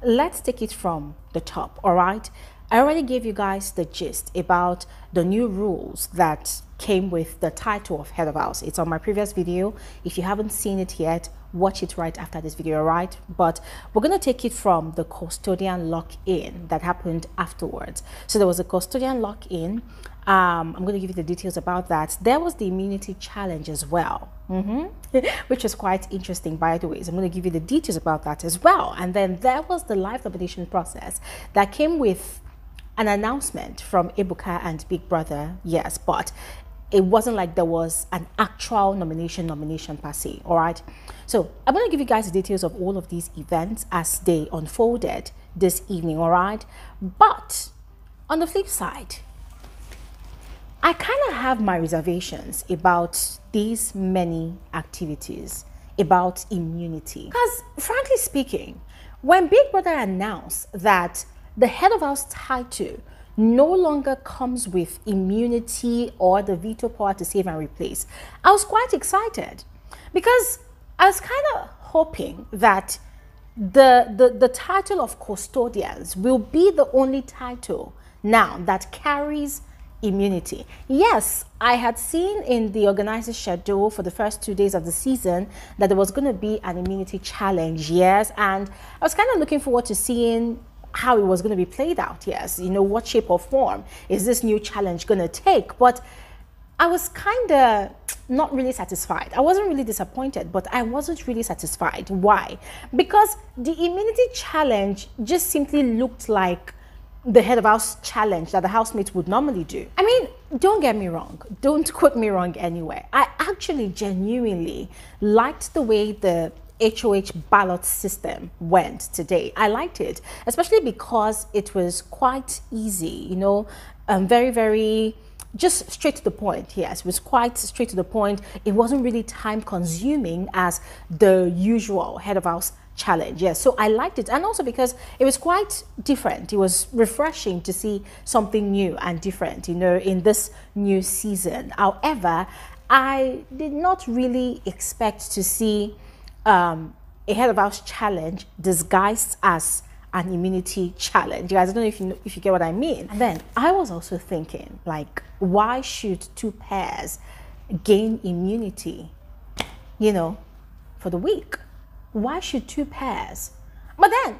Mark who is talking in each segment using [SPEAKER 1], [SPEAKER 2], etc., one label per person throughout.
[SPEAKER 1] let's take it from the top, all right? I already gave you guys the gist about the new rules that came with the title of head of house. It's on my previous video. If you haven't seen it yet, watch it right after this video, right? But we're going to take it from the custodian lock-in that happened afterwards. So there was a custodian lock-in. I'm going to give you the details about that. There was the immunity challenge as well, which is quite interesting, by the way. So I'm going to give you the details about that as well. And then there was the live nomination process that came with an announcement from Ebuka and Big Brother, yes, but it wasn't like there was an actual nomination per se, all right? So I'm going to give you guys the details of all of these events as they unfolded this evening, all right? But on the flip side, I kind of have my reservations about these many activities, about immunity. Because frankly speaking, when Big Brother announced that the head of house title no longer comes with immunity or the veto power to save and replace, I was quite excited because I was kind of hoping that the title of custodians will be the only title now that carries immunity. Yes, I had seen in the organizer's schedule for the first 2 days of the season that there was going to be an immunity challenge, yes, and I was kind of looking forward to seeing how it was going to be played out, yes, you know, what shape or form is this new challenge going to take. But I was kind of not really satisfied. I wasn't really disappointed, but I wasn't really satisfied. Why? Because the immunity challenge just simply looked like the head of house challenge that the housemates would normally do. I mean, don't get me wrong. Don't quote me wrong anyway. I actually genuinely liked the way the HOH ballot system went today. I liked it, especially because it was quite easy, you know, very just straight to the point. Yes, it was quite straight to the point. It wasn't really time consuming as the usual head of house challenge. Yes, so I liked it, and also because it was quite different. It was refreshing to see something new and different, you know, in this new season. However, I did not really expect to see a head of house challenge disguised as an immunity challenge. You guys, I don't know if you get what I mean. And then I was also thinking, like, why should two pairs gain immunity, you know, for the week? Why should two pairs? But then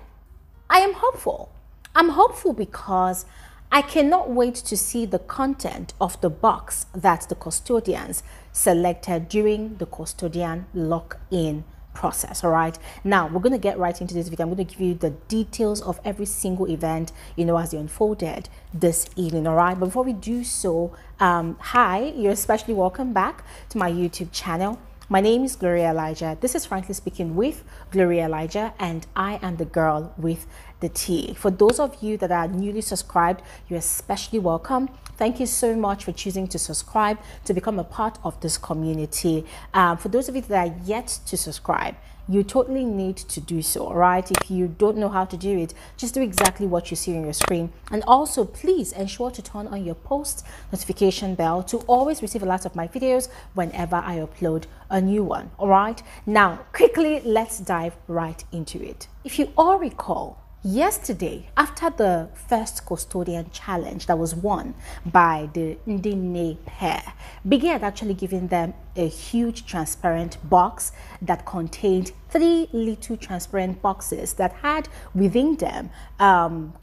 [SPEAKER 1] I am hopeful. I'm hopeful because I cannot wait to see the content of the box that the custodians selected during the custodian lock-in process. All right, now we're going to get right into this video. I'm going to give you the details of every single event, you know, as they unfolded this evening. All right, but before we do so, hi, you're especially welcome back to my YouTube channel. My name is Gloria Elijah. This is Frankly Speaking with Gloria Elijah, and I am the girl with the tea. For those of you that are newly subscribed, you're especially welcome. Thank you so much for choosing to subscribe to become a part of this community. For those of you that are yet to subscribe, you totally need to do so, right? If you don't know how to do it, just do exactly what you see on your screen. And also, please ensure to turn on your post notification bell to always receive a lot of my videos whenever I upload a new one, all right? Now, quickly, let's dive right into it. If you all recall, yesterday, after the first custodian challenge that was won by the Ndi Nne pair, Biggie had actually given them a huge transparent box that contained 3 little transparent boxes that had within them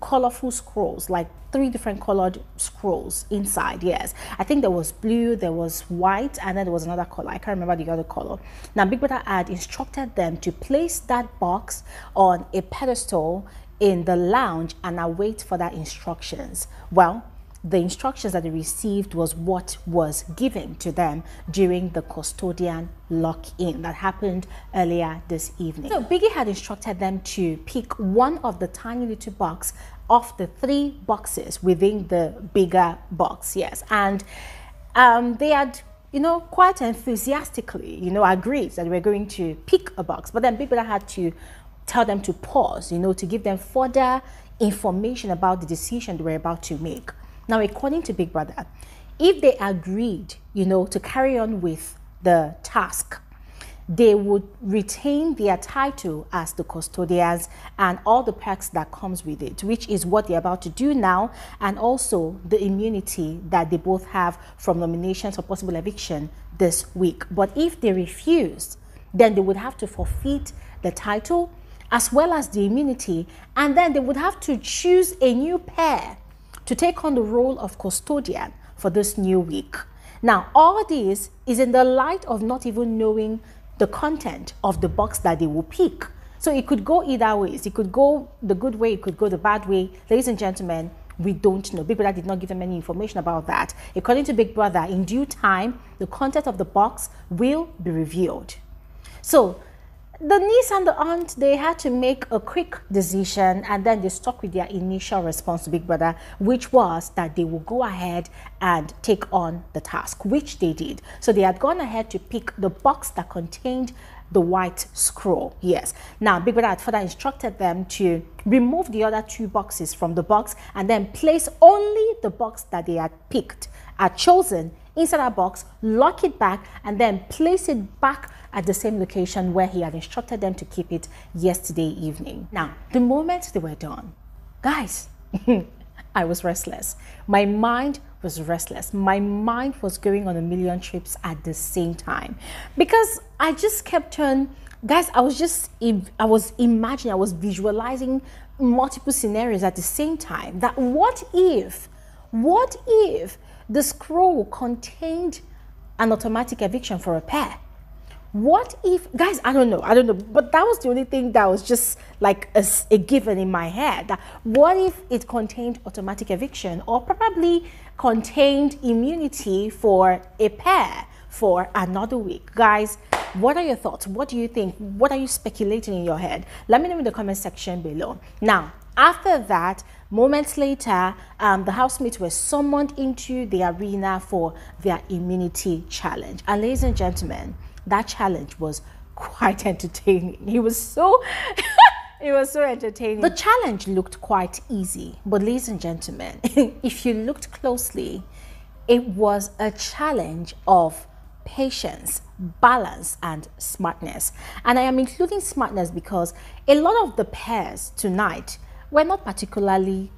[SPEAKER 1] colorful scrolls, like 3 different colored scrolls inside. Yes, I think there was blue, there was white, and then there was another color. I can't remember the other color. Now, Big Brother had instructed them to place that box on a pedestal in the lounge and await for that instructions. Well, the instructions that they received was what was given to them during the custodian lock-in that happened earlier this evening. So Biggie had instructed them to pick one of the tiny little box of the 3 boxes within the bigger box. Yes, and they had, you know, quite enthusiastically, you know, agreed that we're going to pick a box. But then Big Brother had to tell them to pause, you know, to give them further information about the decision they were about to make. Now, according to Big Brother, if they agreed, you know, to carry on with the task, they would retain their title as the custodians and all the perks that comes with it, which is what they're about to do now, and also the immunity that they both have from nominations for possible eviction this week. But if they refuse, then they would have to forfeit the title as well as the immunity, and then they would have to choose a new pair to take on the role of custodian for this new week. Now, all this is in the light of not even knowing the content of the box that they will pick. So it could go either ways. It could go the good way, it could go the bad way. Ladies and gentlemen, we don't know. Big Brother did not give them any information about that. According to Big Brother, in due time, the content of the box will be revealed. So the niece and the aunt, they had to make a quick decision, and then they stuck with their initial response to Big Brother, which was that they will go ahead and take on the task, which they did. So they had gone ahead to pick the box that contained the white scroll. Yes. Now, Big Brother had further instructed them to remove the other two boxes from the box and then place only the box that they had picked, had chosen, inside that box, lock it back, and then place it back at the same location where he had instructed them to keep it yesterday evening. Now, the moment they were done, guys, I was restless. My mind was restless. My mind was going on a million trips at the same time, because I just kept on, guys, I was imagining, I was visualizing multiple scenarios at the same time. That what if the scroll contained an automatic eviction for a pair? What if, guys, I don't know, but that was the only thing that was just like a given in my head. What if it contained automatic eviction, or probably contained immunity for a pair for another week? Guys, what are your thoughts? What do you think? What are you speculating in your head? Let me know in the comment section below. Now, after that, moments later, the housemates were summoned into the arena for their immunity challenge. And ladies and gentlemen, that challenge was quite entertaining. It was so entertaining. The challenge looked quite easy, but ladies and gentlemen, if you looked closely, it was a challenge of patience, balance, and smartness. And I am including smartness because a lot of the pairs tonight were not particularly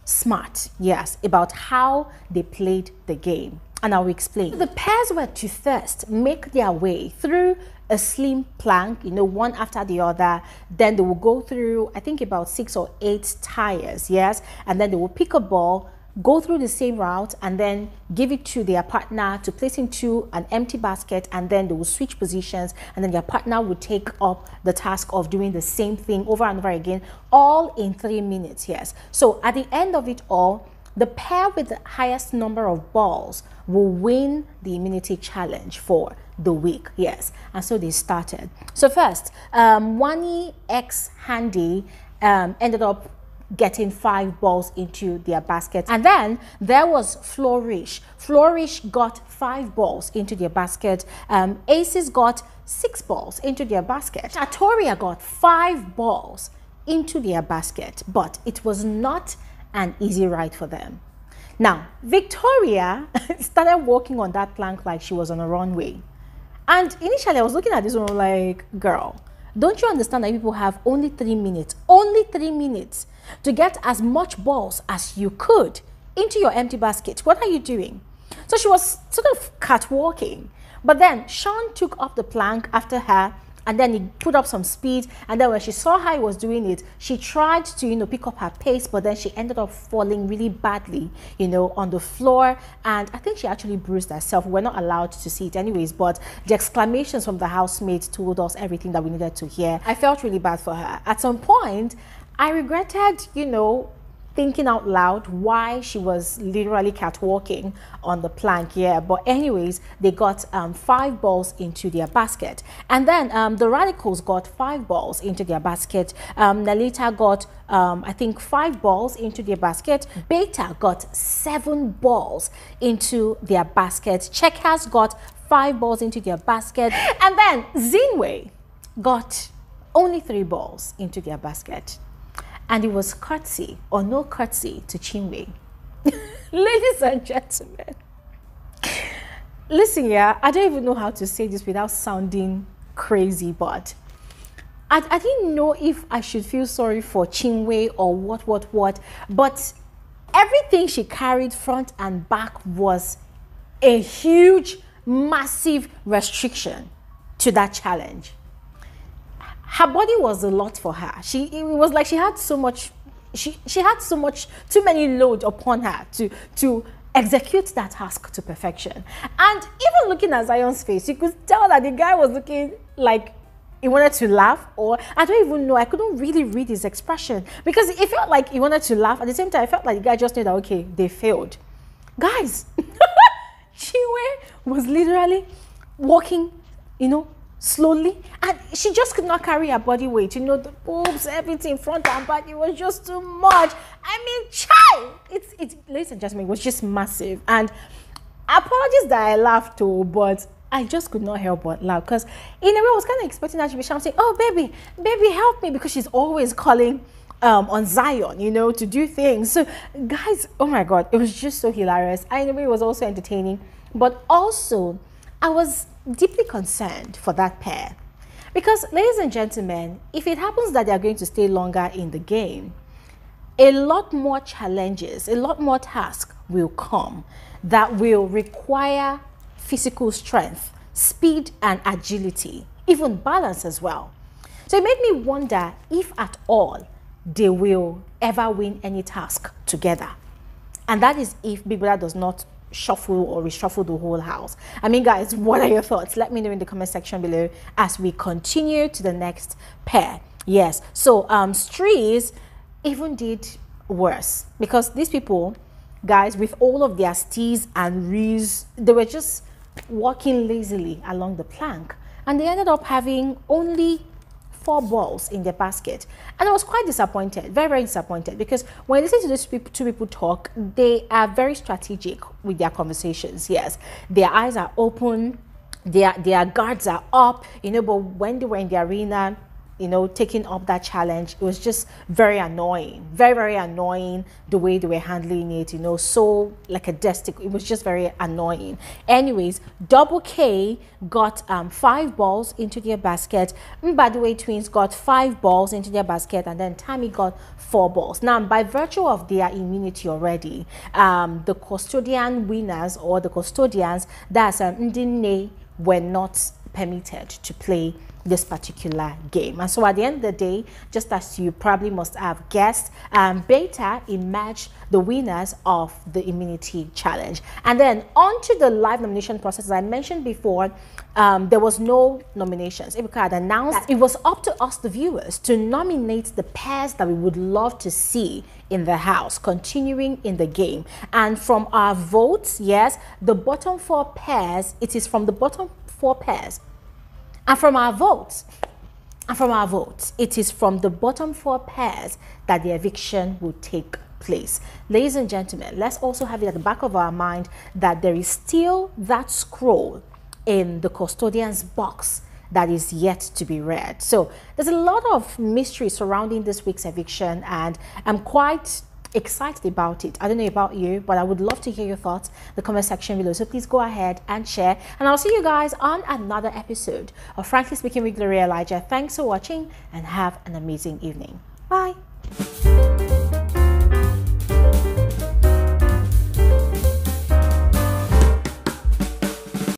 [SPEAKER 1] smart, yes, about how they played the game. And I'll explain. The pairs were to first make their way through a slim plank, you know, one after the other. Then they will go through, I think, about 6 or 8 tires, yes. And then they will pick a ball, go through the same route, and then give it to their partner to place into an empty basket, and then they will switch positions, and then their partner will take up the task of doing the same thing over and over again, all in 3 minutes, yes. So at the end of it all, the pair with the highest number of balls will win the immunity challenge for the week, yes. And so they started. So first, Wani x Handy ended up getting 5 balls into their basket, and then there was Flourish. Flourish got 5 balls into their basket. Aces got 6 balls into their basket. Chatoria got 5 balls into their basket, but it was not an easy ride for them. Now, Victoria started walking on that plank like she was on a runway. And initially I was looking at this one like, girl, don't you understand that people have only 3 minutes, to get as much balls as you could into your empty basket? What are you doing? So she was sort of catwalking, but then Sean took up the plank after her, and then he put up some speed, and then when she saw how he was doing it, she tried to, you know, pick up her pace, but then she ended up falling really badly, you know, on the floor, and I think she actually bruised herself. We're not allowed to see it anyways, but the exclamations from the housemates told us everything that we needed to hear. I felt really bad for her. At some point, I regretted, you know, thinking out loud why she was literally catwalking on the plank, yeah. But anyways, they got 5 balls into their basket, and then the Radicals got 5 balls into their basket. Nalita got I think 5 balls into their basket. Beta got 7 balls into their basket. Checkers got 5 balls into their basket, and then Zinwe got only 3 balls into their basket. And it was curtsy or no curtsy to Chinwe. Ladies and gentlemen, listen, yeah, I don't even know how to say this without sounding crazy, but I didn't know if I should feel sorry for Chinwe or what, but everything she carried front and back was a huge, massive restriction to that challenge. Her body was a lot for her. It was like she had so much, she had so much, too many load upon her to execute that task to perfection. And even looking at Zion's face, you could tell that the guy was looking like he wanted to laugh, or I don't even know, I couldn't really read his expression, because it felt like he wanted to laugh. At the same time, I felt like the guy just knew that, okay, they failed. Guys, Chinwe was literally walking, you know, slowly, and she just could not carry her body weight, you know, the boobs, everything, front and back. It was just too much. I mean, it's ladies and gentlemen, it was just massive. And apologies that I laughed too, but I just could not help but laugh, because in a way I was kind of expecting her to be shouting, oh baby help me, because she's always calling on Zion, you know, to do things. So guys, oh my god, it was just so hilarious. In a way it was also entertaining, but also I was deeply concerned for that pair, because ladies and gentlemen, if it happens that they are going to stay longer in the game, a lot more challenges, a lot more tasks will come that will require physical strength, speed and agility, even balance as well. So it made me wonder if at all they will ever win any task together. And that is if Big Brother does not shuffle or reshuffle the whole house. I mean, guys, what are your thoughts? Let me know in the comment section below as we continue to the next pair. Yes, so Strees even did worse, because these people, guys, with all of their stees and rees, they were just walking lazily along the plank, and they ended up having only 4 balls in their basket. And I was quite disappointed, very disappointed, because when I listen to these two people talk, they are very strategic with their conversations. Yes, their eyes are open, their guards are up, you know, but when they were in the arena, you know, taking up that challenge, it was just very annoying, very annoying, the way they were handling it, you know, so like a destic. It was just very annoying. Anyways, Double K got 5 balls into their basket. By the way, twins got 5 balls into their basket, and then Tammy got 4 balls. Now, by virtue of their immunity already, the custodian winners, or the custodians, that's Ndi Nne, were not permitted to play this particular game. And so at the end of the day, just as you probably must have guessed, Beta emerged the winners of the immunity challenge. And then on to the live nomination process. As I mentioned before, there was no nominations. Evicted had announced that it was up to us, the viewers, to nominate the pairs that we would love to see in the house continuing in the game. And from our votes, yes, the bottom 4 pairs, it is from the bottom 4 pairs. And from our votes, it is from the bottom 4 pairs that the eviction will take place. Ladies and gentlemen, let's also have it at the back of our mind that there is still that scroll in the custodian's box that is yet to be read. So there's a lot of mystery surrounding this week's eviction, and I'm quite excited about it. I don't know about you, but I would love to hear your thoughts in the comment section below. So please go ahead and share, and I'll see you guys on another episode of Frankly Speaking with Bbnaija. Thanks for watching, and have an amazing evening. Bye.